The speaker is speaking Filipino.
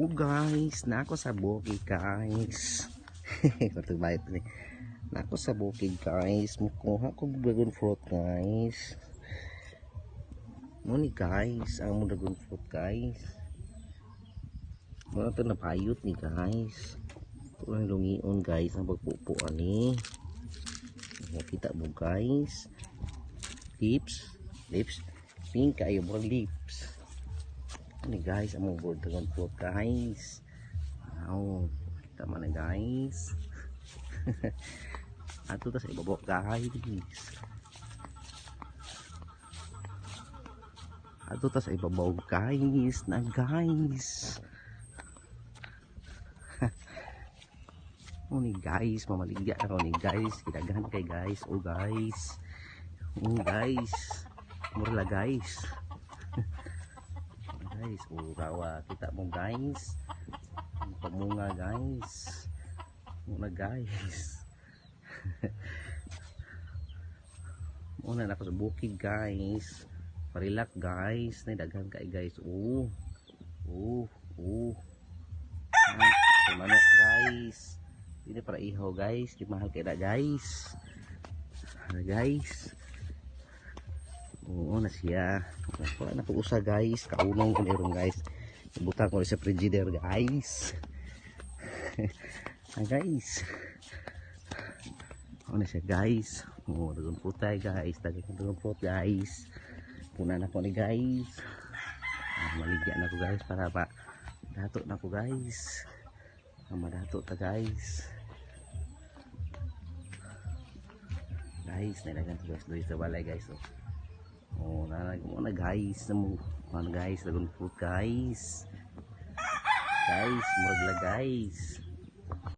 guys, nako sa bukid guys. Katubay ni. Nako sa bukid guys, mukuha ko dragon fruit guys. Mo ni guys, ang dragon fruit guys. Mo to napayot ni guys. Ito ang lungion guys, ang pagpupo ani. Kita mo guys. Lips, pink kayo mo lips. Ini guys, ang mga dragon fruit guys. Wow, kita man na guys. Ato ta sa ibabok guys. Ato ta sa ibabaw guys, na guys. Oh ni guys, mamaligya ako ni guys. Kidaghan kay guys. Oh guys. Oh guys. Murla guys. Guys, urawa kita mo guys. Pamunga guys. Muna guys. Muna na ako sa bukid guys. Parilak guys. Nidaghan kay guys. Manok guys. Ini para ihaw guys. Di mahal kaya guys. Guys. Oo na siya. Wala na po usa guys. Kaunong ko meron guys. Ibutang ko sa frigidaire guys. Guys. Oo na siya guys. Oo, dagon po tayo guys. Dagon po guys. Puna na po ni guys. Maligya na ko guys para pa dato na ko guys. Madato ta guys. Guys, nilagyan ko guys sa balay guys. Oh, nalagyan mo na guys. Ano guys, dragon fruit guys. Guys, murag la guys.